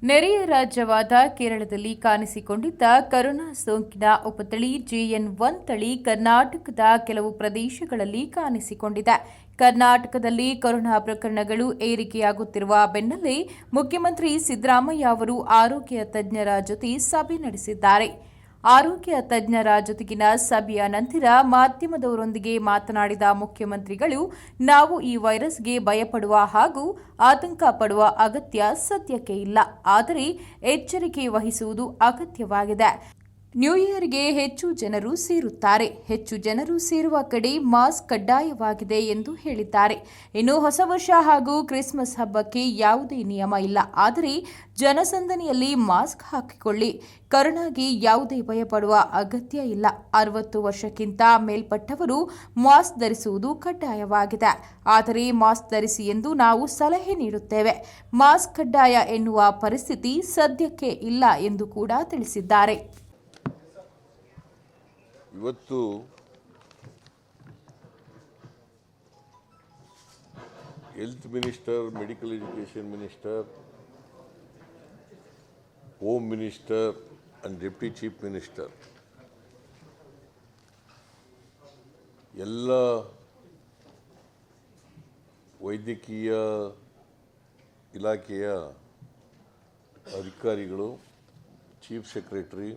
ನೆರೆಯ ರಾಜ್ಯವಾದ ಕೇರಳದಲ್ಲಿ ಕಾಣಿಸಿಕೊಂಡಿದ್ದ ಕೊರೋನಾ ಸೋಂಕಿನ ಉಪತಳಿ JN1 ತಳಿ ಕರ್ನಾಟಕದ ಕೆಲವು ಪ್ರದೇಶಗಳಲ್ಲಿ ಕಾಣಿಸಿಕೊಂಡಿದೆ. ಕರ್ನಾಟಕದಲ್ಲಿ ಕೊರೋನಾ ಪ್ರಕರಣಗಳು ಏರಿಕೆಯಾಗುತ್ತಿರುವ ಬೆನ್ನಲ್ಲೇ ಮುಖ್ಯಮಂತ್ರಿ ಸಿದ್ದರಾಮಯ್ಯ ಅವರು ಆರೋಗ್ಯ ತಜ್ಞರ ಜೊತೆ ಸಭೆ ನಡೆಸಿದ್ದಾರೆ. ಆರೋಗ್ಯ ತಜ್ಞರ ಜೊತೆಗಿನ ಸಭೆಯ ನಂತರ ಮಾಧ್ಯಮದವರೊಂದಿಗೆ ಮಾತನಾಡಿದ ಮುಖ್ಯಮಂತ್ರಿಗಳು, ನಾವು ಈ ವೈರಸ್ಗೆ ಭಯಪಡುವ ಹಾಗೂ ಆತಂಕ ಪಡುವ ಅಗತ್ಯ ಸದ್ಯಕ್ಕೆ ಇಲ್ಲ. ಆದರೆ ಎಚ್ಚರಿಕೆ ವಹಿಸುವುದು ಅಗತ್ಯವಾಗಿದೆ. ನ್ಯೂ ಇಯರ್ಗೆ ಹೆಚ್ಚು ಜನರು ಸೇರುತ್ತಾರೆ. ಹೆಚ್ಚು ಜನರು ಸೇರುವ ಕಡೆ ಮಾಸ್ಕ್ ಕಡ್ಡಾಯವಾಗಿದೆ ಎಂದು ಹೇಳಿದ್ದಾರೆ. ಇನ್ನು ಹೊಸ ವರ್ಷ ಹಾಗೂ ಕ್ರಿಸ್ಮಸ್ ಹಬ್ಬಕ್ಕೆ ಯಾವುದೇ ನಿಯಮ ಇಲ್ಲ. ಆದರೆ ಜನಸಂದಣಿಯಲ್ಲಿ ಮಾಸ್ಕ್ ಹಾಕಿಕೊಳ್ಳಿ. ಕೊರೋನಾಗೆ ಯಾವುದೇ ಭಯಪಡುವ ಅಗತ್ಯ ಇಲ್ಲ. 60 ವರ್ಷಕ್ಕಿಂತ ಮೇಲ್ಪಟ್ಟವರು ಮಾಸ್ಕ್ ಧರಿಸುವುದು ಕಡ್ಡಾಯವಾಗಿದೆ. ಆದರೆ ಮಾಸ್ಕ್ ಧರಿಸಿ ಎಂದು ನಾವು ಸಲಹೆ ನೀಡುತ್ತೇವೆ. ಮಾಸ್ಕ್ ಕಡ್ಡಾಯ ಎನ್ನುವ ಪರಿಸ್ಥಿತಿ ಸದ್ಯಕ್ಕೆ ಇಲ್ಲ ಎಂದು ಕೂಡ ತಿಳಿಸಿದ್ದಾರೆ. ಇವತ್ತು health minister, medical education minister, home minister and deputy chief minister ಎಲ್ಲ ವೈದ್ಯಕೀಯ ಇಲಾಖೆಯ ಅಧಿಕಾರಿಗಳು, ಚೀಫ್ ಸೆಕ್ರೆಟರಿ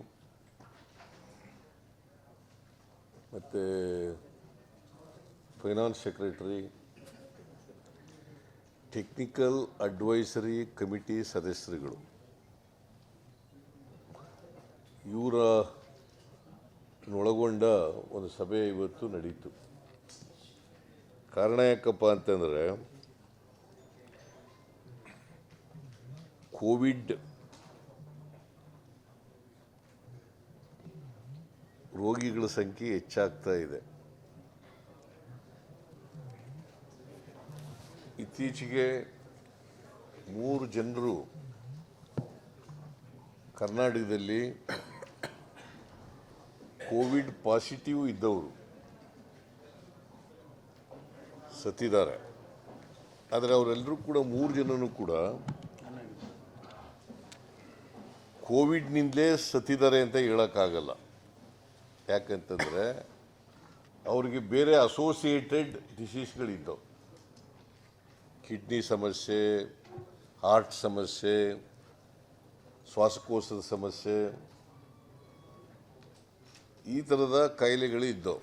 ಮತ್ತು finance secretary, technical advisory committee ಸದಸ್ಯರುಗಳು ಇವರನ್ನೊಳಗೊಂಡ ಒಂದು ಸಭೆ ಇವತ್ತು ನಡೀತು. ಕಾರಣ ಯಾಕಪ್ಪ ಅಂತಂದರೆ, ಕೋವಿಡ್ ರೋಗಿಗಳ ಸಂಖ್ಯೆ ಹೆಚ್ಚಾಗ್ತಾ ಇದೆ. ಇತ್ತೀಚೆಗೆ 3 ಜನರು ಕರ್ನಾಟಕದಲ್ಲಿ ಕೋವಿಡ್ ಪಾಸಿಟಿವ್ ಇದ್ದವರು ಸತ್ತಿದ್ದಾರೆ. ಆದರೆ ಅವರೆಲ್ಲರೂ ಕೂಡ 3 ಜನನೂ ಕೂಡ ಕೋವಿಡ್ನಿಂದಲೇ ಸತ್ತಿದ್ದಾರೆ ಅಂತ ಹೇಳೋಕ್ಕಾಗಲ್ಲ. ಯಾಕಂತಂದರೆ ಅವರಿಗೆ ಬೇರೆ ಅಸೋಸಿಯೇಟೆಡ್ ಡಿಸೀಸ್ಗಳಿದ್ದವು. ಕಿಡ್ನಿ ಸಮಸ್ಯೆ, ಹಾರ್ಟ್ ಸಮಸ್ಯೆ, ಶ್ವಾಸಕೋಶದ ಸಮಸ್ಯೆ, ಈ ಥರದ ಕಾಯಿಲೆಗಳು ಇದ್ದವು.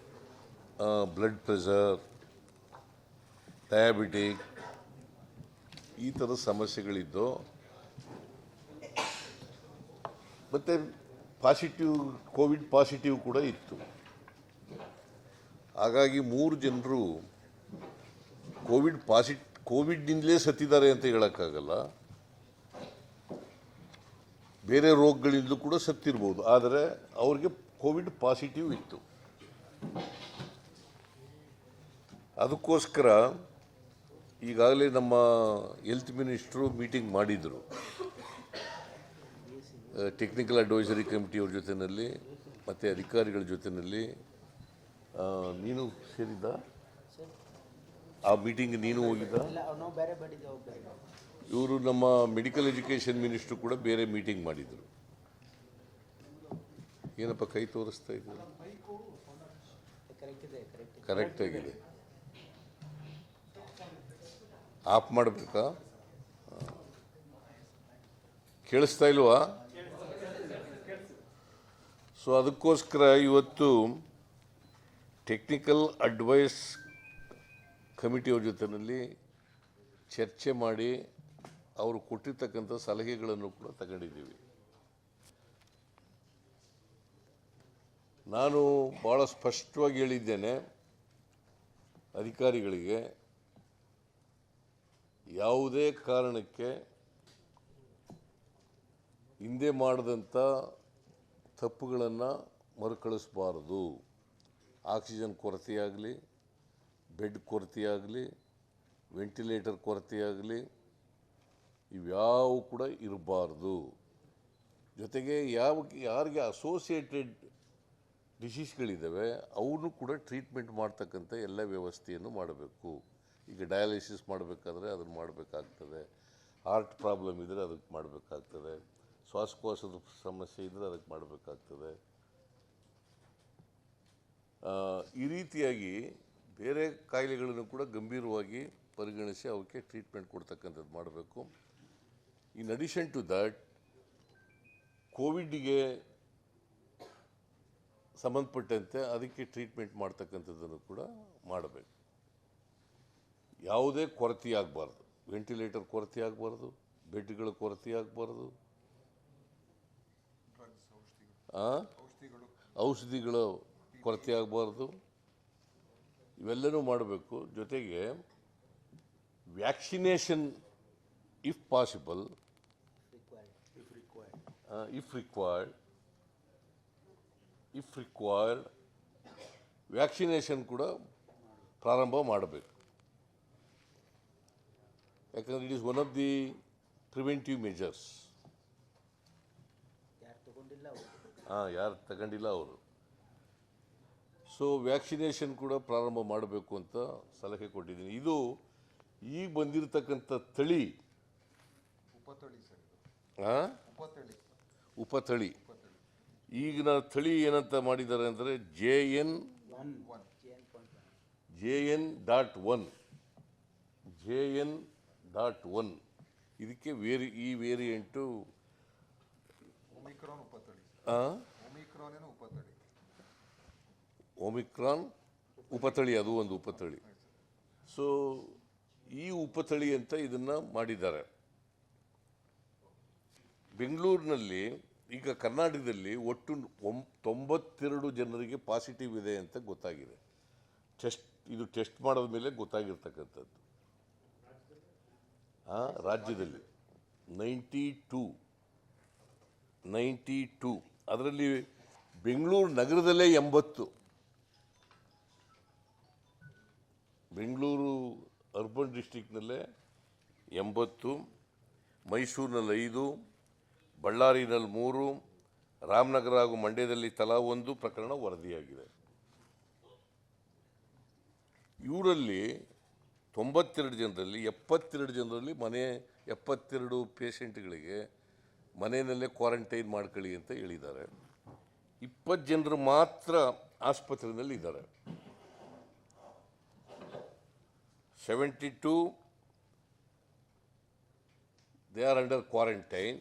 ಬ್ಲಡ್ ಪ್ರೆಷರ್, ಡಯಾಬಿಟಿಕ್, ಈ ಥರದ ಸಮಸ್ಯೆಗಳಿದ್ದವು. ಮತ್ತು ಕೋವಿಡ್ ಪಾಸಿಟಿವ್ ಕೂಡ ಇತ್ತು. ಹಾಗಾಗಿ 3 ಜನರು ಕೋವಿಡ್ನಿಂದಲೇ ಸತ್ತಿದ್ದಾರೆ ಅಂತ ಹೇಳೋಕ್ಕಾಗಲ್ಲ. ಬೇರೆ ರೋಗಗಳಿಂದಲೂ ಕೂಡ ಸತ್ತಿರ್ಬೋದು, ಆದರೆ ಅವ್ರಿಗೆ ಕೋವಿಡ್ ಪಾಸಿಟಿವ್ ಇತ್ತು. ಅದಕ್ಕೋಸ್ಕರ ಈಗಾಗಲೇ ನಮ್ಮ ಹೆಲ್ತ್ ಮಿನಿಸ್ಟ್ರು ಮೀಟಿಂಗ್ ಮಾಡಿದರು. ಟೆಕ್ನಿಕಲ್ ಅಡ್ವೈಸರಿ ಕಮಿಟಿಯವ್ರ ಜೊತೆಯಲ್ಲಿ ಮತ್ತು ಅಧಿಕಾರಿಗಳ ಜೊತೆಯಲ್ಲಿ. ನೀನು ಸೇರಿದ್ದ ಆ ಮೀಟಿಂಗ್? ನೀನು ಹೋಗಿದ್ದ? ಇವರು ನಮ್ಮ ಮೆಡಿಕಲ್ ಎಜುಕೇಷನ್ ಮಿನಿಸ್ಟ್ರು ಕೂಡ ಬೇರೆ ಮೀಟಿಂಗ್ ಮಾಡಿದರು. ಏನಪ್ಪ ಕೈ ತೋರಿಸ್ತಾ ಇದ್ದಾರೆ? ಕರೆಕ್ಟಾಗಿದೆ. ಆಫ್ ಮಾಡಬೇಕಾ? ಕೇಳಿಸ್ತಾ ಇಲ್ವಾ? ಸೊ ಅದಕ್ಕೋಸ್ಕರ ಇವತ್ತು ಟೆಕ್ನಿಕಲ್ ಅಡ್ವೈಸ್ ಕಮಿಟಿಯವ್ರ ಜೊತೆಯಲ್ಲಿ ಚರ್ಚೆ ಮಾಡಿ ಅವರು ಕೊಟ್ಟಿರ್ತಕ್ಕಂಥ ಸಲಹೆಗಳನ್ನು ಕೂಡ ತಗೊಂಡಿದ್ದೀವಿ. ನಾನು ಭಾಳ ಸ್ಪಷ್ಟವಾಗಿ ಹೇಳಿದ್ದೇನೆ ಅಧಿಕಾರಿಗಳಿಗೆ, ಯಾವುದೇ ಕಾರಣಕ್ಕೆ ಹಿಂದೆ ಮಾಡಿದಂಥ ತಪ್ಪುಗಳನ್ನು ಮರುಕಳಿಸಬಾರದು. ಆಕ್ಸಿಜನ್ ಕೊರತೆಯಾಗಲಿ, ಬೆಡ್ ಕೊರತೆಯಾಗಲಿ, ವೆಂಟಿಲೇಟರ್ ಕೊರತೆಯಾಗಲಿ, ಇವ್ಯಾವು ಕೂಡ ಇರಬಾರ್ದು. ಜೊತೆಗೆ ಯಾರಿಗೆ ಅಸೋಸಿಯೇಟೆಡ್ ಡಿಸೀಸ್ಗಳಿದ್ದಾವೆ ಅವನು ಕೂಡ ಟ್ರೀಟ್ಮೆಂಟ್ ಮಾಡ್ತಕ್ಕಂಥ ಎಲ್ಲ ವ್ಯವಸ್ಥೆಯನ್ನು ಮಾಡಬೇಕು. ಈಗ ಡಯಾಲಿಸಿಸ್ ಮಾಡಬೇಕಾದ್ರೆ ಅದನ್ನು ಮಾಡಬೇಕಾಗ್ತದೆ. ಹಾರ್ಟ್ ಪ್ರಾಬ್ಲಮ್ ಇದ್ದರೆ ಅದಕ್ಕೆ ಮಾಡಬೇಕಾಗ್ತದೆ, ಶ್ವಾಸಕೋಶದ ಸಮಸ್ಯೆ ಇದ್ದರೆ ಅದಕ್ಕೆ ಮಾಡಬೇಕಾಗ್ತದೆ. ಈ ರೀತಿಯಾಗಿ ಬೇರೆ ಕಾಯಿಲೆಗಳನ್ನು ಕೂಡ ಗಂಭೀರವಾಗಿ ಪರಿಗಣಿಸಿ ಅವಕ್ಕೆ ಟ್ರೀಟ್ಮೆಂಟ್ ಕೊಡ್ತಕ್ಕಂಥದ್ದು ಮಾಡಬೇಕು. ಇನ್ ಅಡಿಷನ್ ಟು ದಟ್, ಕೋವಿಡ್ಗೆ ಸಂಬಂಧಪಟ್ಟಂತೆ ಅದಕ್ಕೆ ಟ್ರೀಟ್ಮೆಂಟ್ ಮಾಡ್ತಕ್ಕಂಥದ್ದನ್ನು ಕೂಡ ಮಾಡಬೇಕು. ಯಾವುದೇ ಕೊರತೆ ಆಗಬಾರ್ದು, ವೆಂಟಿಲೇಟರ್ ಕೊರತೆ ಆಗಬಾರ್ದು, ಬೆಡ್ಗಳ ಕೊರತೆ ಆಗಬಾರ್ದು, ಔಷಧಿಗಳ ಕೊರತೆ ಆಗಬಾರ್ದು, ಇವೆಲ್ಲನೂ ಮಾಡಬೇಕು. ಜೊತೆಗೆ vaccination if possible, if required vaccination ಕೂಡ ಪ್ರಾರಂಭ ಮಾಡಬೇಕು. ಯಾಕಂದರೆ it is one of the preventive measures. ಯಾರು ತಗೊಂಡಿಲ್ಲ ಅವರು. ಸೊ ವ್ಯಾಕ್ಸಿನೇಷನ್ ಕೂಡ ಪ್ರಾರಂಭ ಮಾಡಬೇಕು ಅಂತ ಸಲಹೆ ಕೊಟ್ಟಿದ್ದೀನಿ. ಇದು ಈಗ ಬಂದಿರತಕ್ಕಂಥ ತಳಿ ಉಪತಳಿ ಈಗಿನ ತಳಿ ಏನಂತ ಮಾಡಿದ್ದಾರೆ ಅಂದರೆ JN.1 ಇದಕ್ಕೆ ಈ ವೇರಿಯಂಟು ಒಮಿಕ್ರಾನ್ ಉಪತಳಿ, ಅದು ಒಂದು ಉಪತಳಿ. ಸೊ ಈ ಉಪತಳಿ ಅಂತ ಇದನ್ನು ಮಾಡಿದ್ದಾರೆ. ಬೆಂಗಳೂರಿನಲ್ಲಿ ಈಗ ಕರ್ನಾಟಕದಲ್ಲಿ ಒಟ್ಟು 92 ಜನರಿಗೆ ಪಾಸಿಟಿವ್ ಇದೆ ಅಂತ ಗೊತ್ತಾಗಿದೆ. ಇದು ಟೆಸ್ಟ್ ಮಾಡೋದ ಮೇಲೆ ಗೊತ್ತಾಗಿರ್ತಕ್ಕಂಥದ್ದು. ರಾಜ್ಯದಲ್ಲಿ 92, ಅದರಲ್ಲಿ ಬೆಂಗಳೂರು ನಗರದಲ್ಲೇ 80, ಬೆಂಗಳೂರು ಅರ್ಬನ್ ಡಿಸ್ಟ್ರಿಕ್ನಲ್ಲೇ 80, ಮೈಸೂರಿನಲ್ಲಿ 5, ಬಳ್ಳಾರಿನಲ್ಲಿ 3, ರಾಮನಗರ ಹಾಗೂ ಮಂಡ್ಯದಲ್ಲಿ ತಲಾ 1 ಪ್ರಕರಣ ವರದಿಯಾಗಿದೆ. ಇವರಲ್ಲಿ 92 ಜನರಲ್ಲಿ 72 ಜನರಲ್ಲಿ 72 ಪೇಷಂಟ್ಗಳಿಗೆ ಮನೆಯಲ್ಲೇ ಕ್ವಾರಂಟೈನ್ ಮಾಡ್ಕೊಳ್ಳಿ ಅಂತ ಹೇಳಿದ್ದಾರೆ. 20 ಜನರು ಮಾತ್ರ ಆಸ್ಪತ್ರೆಯಲ್ಲಿ ಇದ್ದಾರೆ. 72 ದೇ ಆರ್ ಅಂಡರ್ ಕ್ವಾರಂಟೈನ್,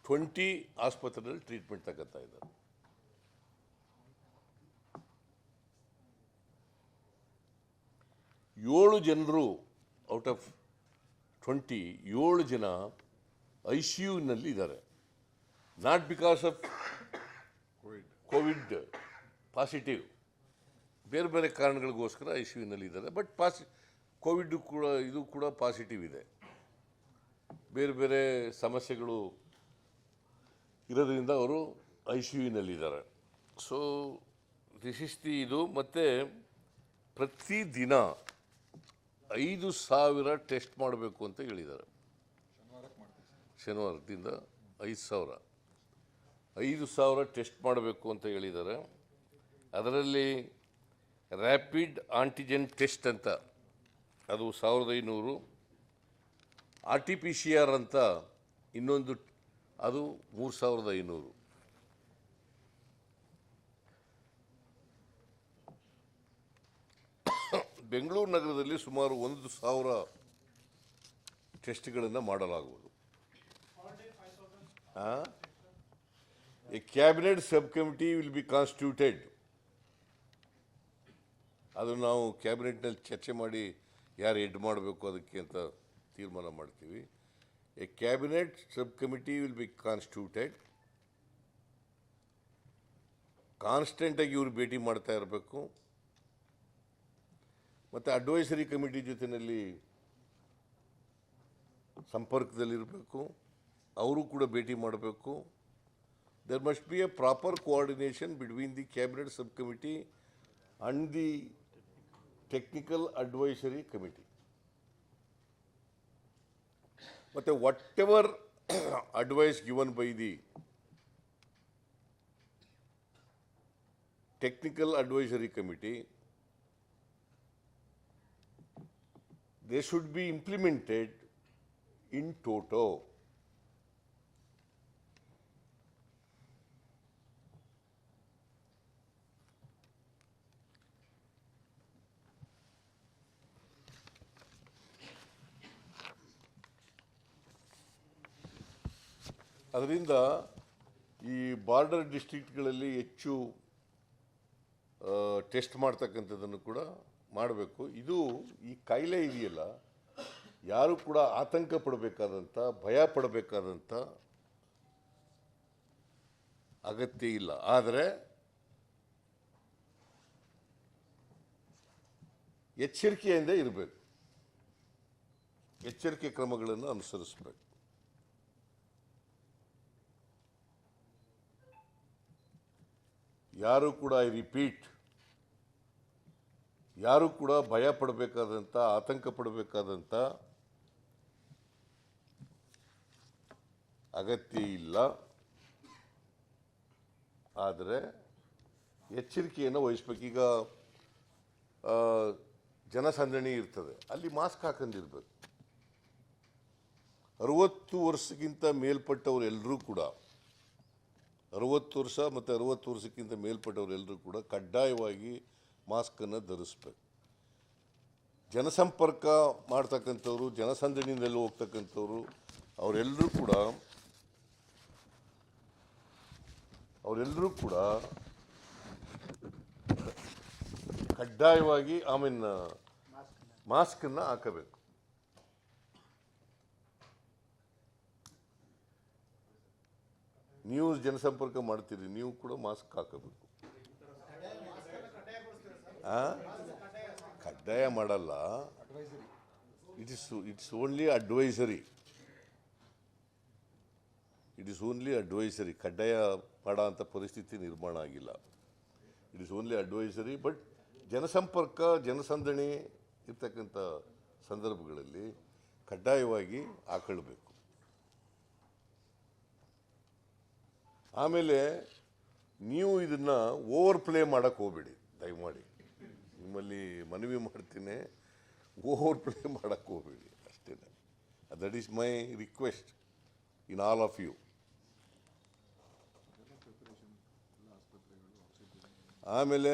20 ಆಸ್ಪತ್ರೆಯಲ್ಲಿ ಟ್ರೀಟ್ಮೆಂಟ್ ತಗೋತಾ ಇದ್ದಾರೆ. ಏಳು ಜನರು ಔಟ್ ಆಫ್ 20, 7 ಜನ ICUನಲ್ಲಿ ಇದ್ದಾರೆ. Not because of Covid positive, ಬೇರೆ ಬೇರೆ ಕಾರಣಗಳಿಗೋಸ್ಕರ ICUನಲ್ಲಿ ಇದ್ದಾರೆ. ಬಟ್ ಕೋವಿಡ್ ಕೂಡ ಇದು ಕೂಡ ಪಾಸಿಟಿವ್ ಇದೆ. ಬೇರೆ ಬೇರೆ ಸಮಸ್ಯೆಗಳು ಇರೋದ್ರಿಂದ ಅವರು ICUನಲ್ಲಿದ್ದಾರೆ. ಸೊ ದಿಸ್ ಇಸ್ ಇದು. ಮತ್ತು ಪ್ರತಿದಿನ 5,000 ಟೆಸ್ಟ್ ಮಾಡಬೇಕು ಅಂತ ಹೇಳಿದ್ದಾರೆ. ಶನಿವಾರದಿಂದ 5,000 ಟೆಸ್ಟ್ ಮಾಡಬೇಕು ಅಂತ ಹೇಳಿದ್ದಾರೆ. ಅದರಲ್ಲಿ ರ್ಯಾಪಿಡ್ ಆಂಟಿಜೆನ್ ಟೆಸ್ಟ್ ಅಂತ ಅದು 1,500, RT-PCR ಅಂತ ಇನ್ನೊಂದು ಅದು 3,500. ಬೆಂಗಳೂರು ನಗರದಲ್ಲಿ ಸುಮಾರು 1,000 ಟೆಸ್ಟ್ಗಳನ್ನು ಮಾಡಲಾಗುವುದು. A cabinet sub committee will be constituted. ಅದು ನಾವು ಕ್ಯಾಬಿನೆಟ್ನಲ್ಲಿ ಚರ್ಚೆ ಮಾಡಿ ಯಾರು ಹೆಡ್ ಮಾಡಬೇಕು ಅದಕ್ಕೆ ಅಂತ ತೀರ್ಮಾನ ಮಾಡ್ತೀವಿ. A cabinet sub committee will be constituted. ಕಾನ್ಸ್ಟೆಂಟಾಗಿ ಇವರು ಭೇಟಿ ಮಾಡ್ತಾ ಇರಬೇಕು. ಮತ್ತು ಅಡ್ವೈಸರಿ ಕಮಿಟಿ ಜೊತೆಯಲ್ಲಿ ಸಂಪರ್ಕದಲ್ಲಿರಬೇಕು. ಅವರು ಕೂಡ ಭೇಟಿ ಮಾಡಬೇಕು. There must be a proper coordination between the cabinet sub committee and the technical advisory committee. ಮತ್ತು whatever advice given by the technical advisory committee, they should be implemented in toto. ಅದರಿಂದ ಈ border ಡಿಸ್ಟ್ರಿಕ್ಟ್ಗಳಲ್ಲಿ ಹೆಚ್ಚು test ಮಾಡ್ತಕ್ಕಂಥದ್ದನ್ನು ಕೂಡ ಮಾಡಬೇಕು. ಇದು ಈ ಕಾಯಿಲೆ ಇದೆಯಲ್ಲ, ಯಾರು ಕೂಡ ಆತಂಕ ಪಡಬೇಕಾದಂಥ, ಭಯ ಪಡಬೇಕಾದಂಥ ಅಗತ್ಯ ಇಲ್ಲ. ಆದರೆ ಎಚ್ಚರಿಕೆಯಿಂದ ಇರಬೇಕು, ಎಚ್ಚರಿಕೆ ಕ್ರಮಗಳನ್ನು ಅನುಸರಿಸಬೇಕು. ಯಾರು ಕೂಡ, ಐ ರಿಪೀಟ್, ಯಾರು ಕೂಡ ಭಯ ಪಡಬೇಕಾದಂಥ, ಆತಂಕ ಪಡಬೇಕಾದಂಥ ಅಗತ್ಯ ಇಲ್ಲ. ಆದರೆ ಎಚ್ಚರಿಕೆಯನ್ನು ವಹಿಸ್ಬೇಕು. ಈಗ ಜನಸಂದಣಿ ಇರ್ತದೆ, ಅಲ್ಲಿ ಮಾಸ್ಕ್ ಹಾಕೊಂಡಿರ್ಬೇಕು. 60 ವರ್ಷಕ್ಕಿಂತ ಮೇಲ್ಪಟ್ಟವರು ಎಲ್ಲರೂ ಕೂಡ, 60 ವರ್ಷ ಮತ್ತು 60 ವರ್ಷಕ್ಕಿಂತ ಮೇಲ್ಪಟ್ಟವರೆಲ್ಲರೂ ಕೂಡ ಕಡ್ಡಾಯವಾಗಿ ಮಾಸ್ಕನ್ನು ಧರಿಸ್ಬೇಕು. ಜನಸಂಪರ್ಕ ಮಾಡ್ತಕ್ಕಂಥವ್ರು, ಜನಸಂದಣಿಯಲ್ಲಿ ಹೋಗ್ತಕ್ಕಂಥವ್ರು, ಅವರೆಲ್ಲರೂ ಕೂಡ ಕಡ್ಡಾಯವಾಗಿ ಮಾಸ್ಕನ್ನು ಹಾಕಬೇಕು. ನೀವು ಜನಸಂಪರ್ಕ ಮಾಡ್ತೀರಿ, ನೀವು ಕೂಡ ಮಾಸ್ಕ್ ಹಾಕಬೇಕು. ಕಡ್ಡಾಯ ಮಾಡಲ್ಲ, it's only advisory. It is only advisory. ಕಡ್ಡಾಯ ಮಾಡೋ ಅಂಥ ಪರಿಸ್ಥಿತಿ ನಿರ್ಮಾಣ ಆಗಿಲ್ಲ. It is only advisory. But ಜನಸಂಪರ್ಕ, ಜನಸಂದಣಿ ಇರ್ತಕ್ಕಂಥ ಸಂದರ್ಭಗಳಲ್ಲಿ ಕಡ್ಡಾಯವಾಗಿ ಹಾಕೊಳ್ಬೇಕು. ಆಮೇಲೆ ನೀವು ಇದನ್ನು ಓವರ್ ಪ್ಲೇ ಮಾಡೋಕ್ಕೆ ಹೋಗ್ಬೇಡಿ, ದಯಮಾಡಿ. ನಿಮ್ಮಲ್ಲಿ ಮನವಿ ಮಾಡ್ತೀನಿ, ಓವರ್ ಪ್ಲೇ ಮಾಡೋಕ್ಕೆ ಹೋಗ್ಬೇಡಿ ಅಷ್ಟೇ. That is my request in all of you. ಆಮೇಲೆ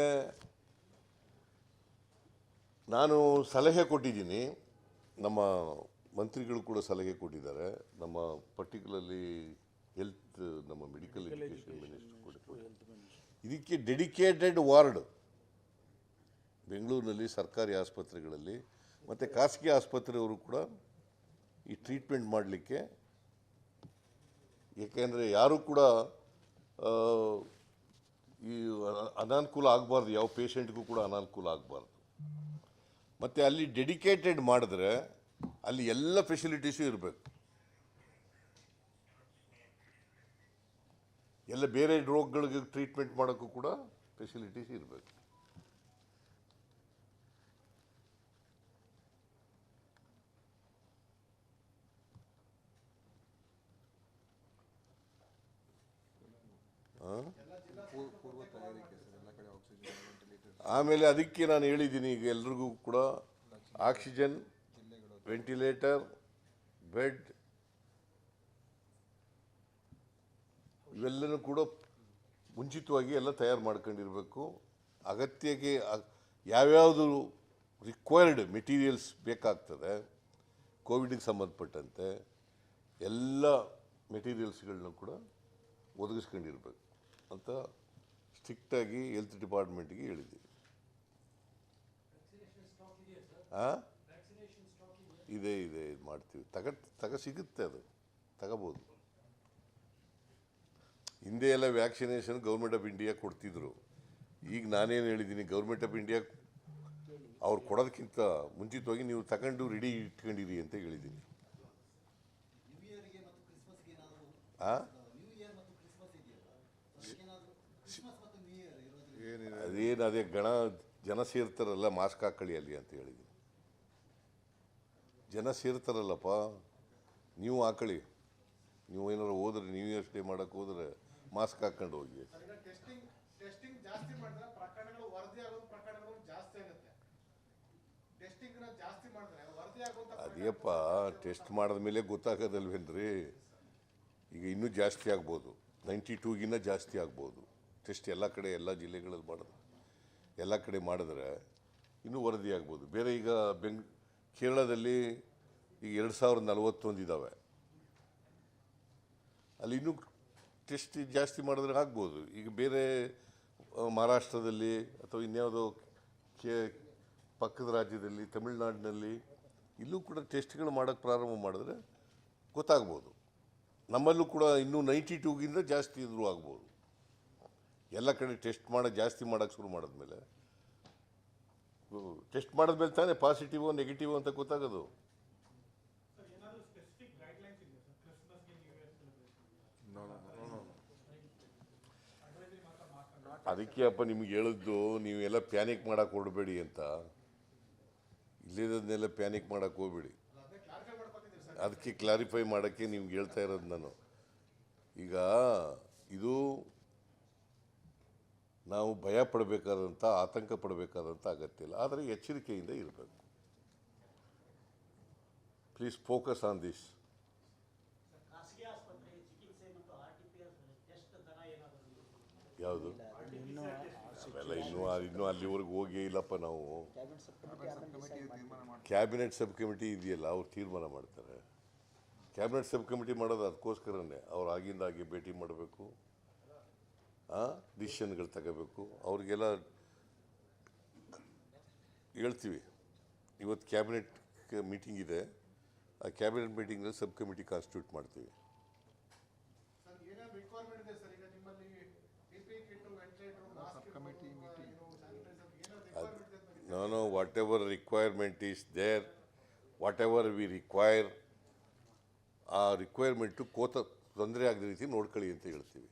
ನಾನು ಸಲಹೆ ಕೊಟ್ಟಿದ್ದೀನಿ, ನಮ್ಮ ಮಂತ್ರಿಗಳು ಕೂಡ ಸಲಹೆ ಕೊಟ್ಟಿದ್ದಾರೆ. ನಮ್ಮ ಪರ್ಟಿಕ್ಯುಲರ್ಲಿ ಹೆಲ್ತ್, ನಮ್ಮ ಮೆಡಿಕಲ್ ಎಜುಕೇಷನ್ ಮಿನಿಸ್ಟರ್ ಕೂಡ ಇದಕ್ಕೆ ಡೆಡಿಕೇಟೆಡ್ ವಾರ್ಡ್ ಬೆಂಗಳೂರಿನಲ್ಲಿ ಸರ್ಕಾರಿ ಆಸ್ಪತ್ರೆಗಳಲ್ಲಿ ಮತ್ತು ಖಾಸಗಿ ಆಸ್ಪತ್ರೆಯವರು ಕೂಡ ಈ ಟ್ರೀಟ್ಮೆಂಟ್ ಮಾಡಲಿಕ್ಕೆ, ಏಕೆಂದರೆ ಯಾರೂ ಕೂಡ ಈ ಅನಾನುಕೂಲ ಆಗಬಾರ್ದು, ಯಾವ ಪೇಷಂಟ್ಗೂ ಕೂಡ ಅನಾನುಕೂಲ ಆಗಬಾರ್ದು. ಮತ್ತು ಅಲ್ಲಿ ಡೆಡಿಕೇಟೆಡ್ ಮಾಡಿದ್ರೆ ಅಲ್ಲಿ ಎಲ್ಲ ಫೆಸಿಲಿಟೀಸು ಇರಬೇಕು. ಎಲ್ಲ ಬೇರೆ ರೋಗಗಳಿಗೆ ಟ್ರೀಟ್ಮೆಂಟ್ ಮಾಡೋಕ್ಕೂ ಕೂಡ ಫೆಸಿಲಿಟೀಸ್ ಇರಬೇಕು. ಆಮೇಲೆ ಅದಕ್ಕೆ ನಾನು ಹೇಳಿದ್ದೀನಿ, ಈಗ ಎಲ್ರಿಗೂ ಕೂಡ ಆಕ್ಸಿಜನ್, ವೆಂಟಿಲೇಟರ್, ಬೆಡ್ ಇವೆಲ್ಲನೂ ಕೂಡ ಮುಂಚಿತವಾಗಿ ಎಲ್ಲ ತಯಾರು ಮಾಡ್ಕೊಂಡಿರಬೇಕು. ಅಗತ್ಯಕ್ಕೆ ಯಾವ್ಯಾವುದು ರಿಕ್ವೈರ್ಡ್ ಮೆಟೀರಿಯಲ್ಸ್ ಬೇಕಾಗ್ತದೆ ಕೋವಿಡ್ಗೆ ಸಂಬಂಧಪಟ್ಟಂತೆ ಎಲ್ಲ ಮೆಟೀರಿಯಲ್ಸ್ಗಳನ್ನ ಕೂಡ ಒದಗಿಸ್ಕೊಂಡಿರ್ಬೇಕು ಅಂತ ಸ್ಟ್ರಿಕ್ಟಾಗಿ ಹೆಲ್ತ್ ಡಿಪಾರ್ಟ್ಮೆಂಟ್ಗೆ ಹೇಳಿದ್ದೀವಿ. ಇದೆ ಇದೆ ಮಾಡ್ತೀವಿ, ಸಿಗುತ್ತೆ, ಅದು ತಗೋಬೋದು. ಹಿಂದೆ ಎಲ್ಲ ವ್ಯಾಕ್ಸಿನೇಷನ್ ಗೌರ್ಮೆಂಟ್ ಆಫ್ ಇಂಡಿಯಾ ಕೊಡ್ತಿದ್ರು. ಈಗ ನಾನೇನು ಹೇಳಿದ್ದೀನಿ, ಗೌರ್ಮೆಂಟ್ ಆಫ್ ಇಂಡಿಯಾ ಅವ್ರು ಕೊಡೋದಕ್ಕಿಂತ ಮುಂಚಿತವಾಗಿ ನೀವು ತಗೊಂಡು ರೆಡಿ ಇಟ್ಕೊಂಡಿರಿ ಅಂತ ಹೇಳಿದ್ದೀನಿ. ಅದೇ ಜನ ಸೇರ್ತಾರಲ್ಲ, ಮಾಸ್ಕ್ ಹಾಕೊಳ್ಳಿ ಅಲ್ಲಿ ಅಂತ ಹೇಳಿದ್ದೀನಿ. ಜನ ಸೇರ್ತಾರಲ್ಲಪ್ಪ, ನೀವು ಹಾಕೊಳ್ಳಿ. ನೀವು ಏನಾದ್ರು ಹೋದ್ರೆ, ನ್ಯೂ ಇಯರ್ಸ್ ಡೇ ಮಾಡೋಕ್ಕೆ ಹೋದ್ರೆ ಮಾಸ್ಕ್ ಹಾಕೊಂಡು ಹೋಗಿ. ಅದೇಪ್ಪ ಟೆಸ್ಟ್ ಮಾಡಿದ ಮೇಲೆ ಗೊತ್ತಾಗೋದಲ್ವೇನ್ರಿ. ಈಗ ಇನ್ನೂ ಜಾಸ್ತಿ ಆಗ್ಬೋದು, 92ಗಿನ್ನ ಜಾಸ್ತಿ ಆಗ್ಬೋದು. ಟೆಸ್ಟ್ ಎಲ್ಲ ಕಡೆ ಎಲ್ಲ ಜಿಲ್ಲೆಗಳಲ್ಲಿ ಮಾಡಿದ್ರೆ, ಎಲ್ಲ ಕಡೆ ಮಾಡಿದ್ರೆ ಇನ್ನೂ ವರದಿ ಆಗ್ಬೋದು. ಬೇರೆ ಈಗ ಕೇರಳದಲ್ಲಿ ಈಗ 2041 ಇದ್ದಾವೆ, ಅಲ್ಲಿ ಇನ್ನೂ ಟೆಸ್ಟ್ ಜಾಸ್ತಿ ಮಾಡಿದ್ರೆ ಆಗ್ಬೋದು. ಈಗ ಬೇರೆ ಮಹಾರಾಷ್ಟ್ರದಲ್ಲಿ ಅಥವಾ ಇನ್ಯಾವುದೋ ಪಕ್ಕದ ರಾಜ್ಯದಲ್ಲಿ, ತಮಿಳುನಾಡಿನಲ್ಲಿ ಇಲ್ಲೂ ಕೂಡ ಟೆಸ್ಟ್ಗಳು ಮಾಡೋಕ್ಕೆ ಪ್ರಾರಂಭ ಮಾಡಿದ್ರೆ ಗೊತ್ತಾಗ್ಬೋದು. ನಮ್ಮಲ್ಲೂ ಕೂಡ ಇನ್ನೂ 92ಗಿಂತ ಜಾಸ್ತಿ ಇದ್ರೂ ಆಗ್ಬೋದು. ಎಲ್ಲ ಕಡೆ ಟೆಸ್ಟ್ ಜಾಸ್ತಿ ಮಾಡೋಕ್ಕೆ ಶುರು ಮಾಡಿದ್ಮೇಲೆ, ಟೆಸ್ಟ್ ಮಾಡಿದ್ಮೇಲೆ ತಾನೇ ಪಾಸಿಟಿವ್ ನೆಗೆಟಿವ್ ಅಂತ ಗೊತ್ತಾಗೋದು. ಅದಕ್ಕೆ ಅಪ್ಪ ನಿಮ್ಗೆ ಹೇಳಿದ್ದು, ನೀವೆಲ್ಲ ಪ್ಯಾನಿಕ್ ಮಾಡೋಕೆ ಹೊರಡಬೇಡಿ ಅಂತ. ಇಲ್ಲಿರೋದನ್ನೆಲ್ಲ ಪ್ಯಾನಿಕ್ ಮಾಡೋಕೆ ಹೋಗ್ಬೇಡಿ. ಅದಕ್ಕೆ ಕ್ಲಾರಿಫೈ ಮಾಡೋಕ್ಕೆ ನಿಮ್ಗೆ ಹೇಳ್ತಾ ಇರೋದು ನಾನು. ಈಗ ಇದು ನಾವು ಭಯ ಪಡಬೇಕಾದಂಥ, ಆತಂಕ ಪಡಬೇಕಾದಂಥ ಅಗತ್ಯ ಇಲ್ಲ, ಆದರೆ ಎಚ್ಚರಿಕೆಯಿಂದ ಇರಬೇಕು. Please focus on this. ಯಾವುದು ಅವೆಲ್ಲ ಇನ್ನೂ ಅಲ್ಲಿವರೆಗೂ ಹೋಗೇ ಇಲ್ಲಪ್ಪ ನಾವು. ಕ್ಯಾಬಿನೆಟ್ ಸಬ್ ಕಮಿಟಿ ಇದೆಯಲ್ಲ, ಅವ್ರು ತೀರ್ಮಾನ ಮಾಡ್ತಾರೆ. ಕ್ಯಾಬಿನೆಟ್ ಸಬ್ ಕಮಿಟಿ ಮಾಡೋದು ಅದಕ್ಕೋಸ್ಕರನೇ. ಅವ್ರು ಆಗಿಂದಾಗೆ ಭೇಟಿ ಮಾಡಬೇಕು, ಡಿಸಿಷನ್ಗಳು ತಗೋಬೇಕು. ಅವ್ರಿಗೆಲ್ಲ ಹೇಳ್ತೀವಿ. ಇವತ್ತು ಕ್ಯಾಬಿನೆಟ್ ಮೀಟಿಂಗ್ ಇದೆ, ಆ ಕ್ಯಾಬಿನೆಟ್ ಮೀಟಿಂಗಲ್ಲಿ ಸಬ್ ಕಮಿಟಿ ಕಾನ್ಸ್ಟಿಟ್ಯೂಟ್ ಮಾಡ್ತೀವಿ. No, whatever requirement is there, whatever we require, ಆ ರಿಕ್ವೈರ್ಮೆಂಟು ತೊಂದರೆ ಆಗದ ರೀತಿ ನೋಡ್ಕೊಳ್ಳಿ ಅಂತ ಹೇಳ್ತೀವಿ.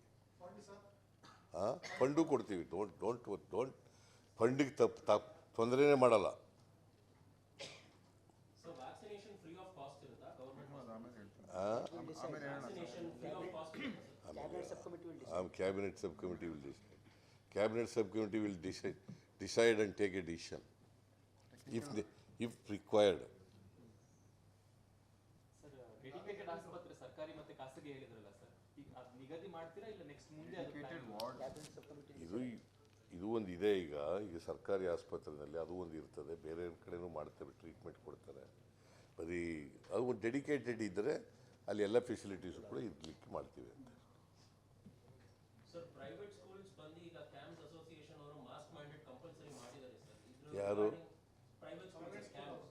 ಫಂಡು ಕೊಡ್ತೀವಿ. ಡೋಂಟ್ ಫಂಡಿಗೆ ತೊಂದರೆನೇ ಮಾಡಲ್ಲ. Cabinet subcommittee will decide. Cabinet subcommittee will decide and take a decision if required. Sir, dedicated ಆಸ್ಪತ್ರೆ ಸರ್ಕಾರಿ ಮತ್ತೆ ಖಾಸಗಿ ಹೇಳಿದ್ರಲ್ಲ ಸರ್, ಈಗ ಅದು ನಿಗದಿ ಮಾಡ್ತೀರಾ ಇಲ್ಲ ನೆಕ್ಸ್ಟ್ ಮುಂದೆ ಇದು ಒಂದು ಇದೆ. ಈಗ ಸರ್ಕಾರಿ ಆಸ್ಪತ್ರೆಯಲ್ಲಿ ಅದು ಒಂದು ಇರ್ತದೆ, ಬೇರೆ ಕಡೆನೂ ಮಾಡ್ತಾರೆ, ಟ್ರೀಟ್ಮೆಂಟ್ ಕೊಡ್ತಾರೆ. ಬರೀ ಅದು ಒಂದು ಡೆಡಿಕೇಟೆಡ್ ಇದ್ದರೆ ಅಲ್ಲಿ ಎಲ್ಲ ಫೆಸಿಲಿಟೀಸು ಕೂಡ ಇರ್ಲಿಕ್ಕೆ ಮಾಡ್ತೀವಿ ಅಂತ. ಸರ್, ಪ್ರೈವೇಟ್ ಸ್ಕೂಲ್ಸ್ ಬಂದು ಈಗ ಕ್ಯಾಂಪ್ಸ್ ಅಸೋಸಿಯೇಷನ್ ಅವರು ಮಾಸ್ಕ್ ಮ್ಯಾಂಡೇಟ್ ಕಂಪಲ್ಸರಿ ಮಾಡಿದ್ದಾರೆ ಸರ್. ಯಾರು? Private schools camps.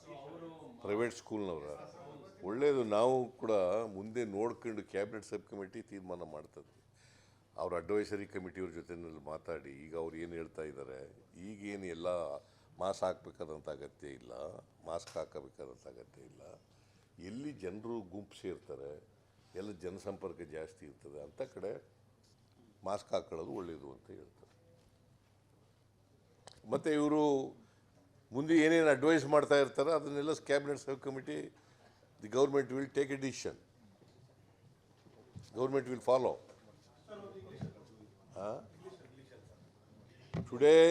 ಸೊ ಅವರು ಪ್ರೈವೇಟ್ ಸ್ಕೂಲ್ನವರ ಒಳ್ಳೆಯದು. ನಾವು ಕೂಡ ಮುಂದೆ ನೋಡ್ಕೊಂಡು ಕ್ಯಾಬಿನೆಟ್ ಸಬ್ ಕಮಿಟಿ ತೀರ್ಮಾನ ಮಾಡ್ತದೆ. ಅವ್ರ ಅಡ್ವೈಸರಿ ಕಮಿಟಿಯವ್ರ ಜೊತೆನಲ್ಲಿ ಮಾತಾಡಿ, ಈಗ ಅವ್ರು ಏನು ಹೇಳ್ತಾ ಇದ್ದಾರೆ, ಈಗೇನು ಎಲ್ಲ ಮಾಸ್ಕ್ ಹಾಕಬೇಕಾದಂಥ ಅಗತ್ಯ ಇಲ್ಲ, ಮಾಸ್ಕ್ ಹಾಕಬೇಕಾದಂಥ ಅಗತ್ಯ ಇಲ್ಲ. ಎಲ್ಲಿ ಜನರು ಗುಂಪು ಸೇರ್ತಾರೆ, ಎಲ್ಲ ಜನಸಂಪರ್ಕ ಜಾಸ್ತಿ ಇರ್ತದೆ ಅಂಥ ಕಡೆ ಮಾಸ್ಕ್ ಹಾಕೊಳ್ಳೋದು ಒಳ್ಳೆಯದು ಅಂತ ಹೇಳ್ತಾರೆ. ಮತ್ತು ಇವರು ಮುಂದೆ ಏನೇನು ಅಡ್ವೈಸ್ ಮಾಡ್ತಾ ಇರ್ತಾರೆ ಅದನ್ನೆಲ್ಲ cabinet sub committee, the government will take A decision. Government will follow. Today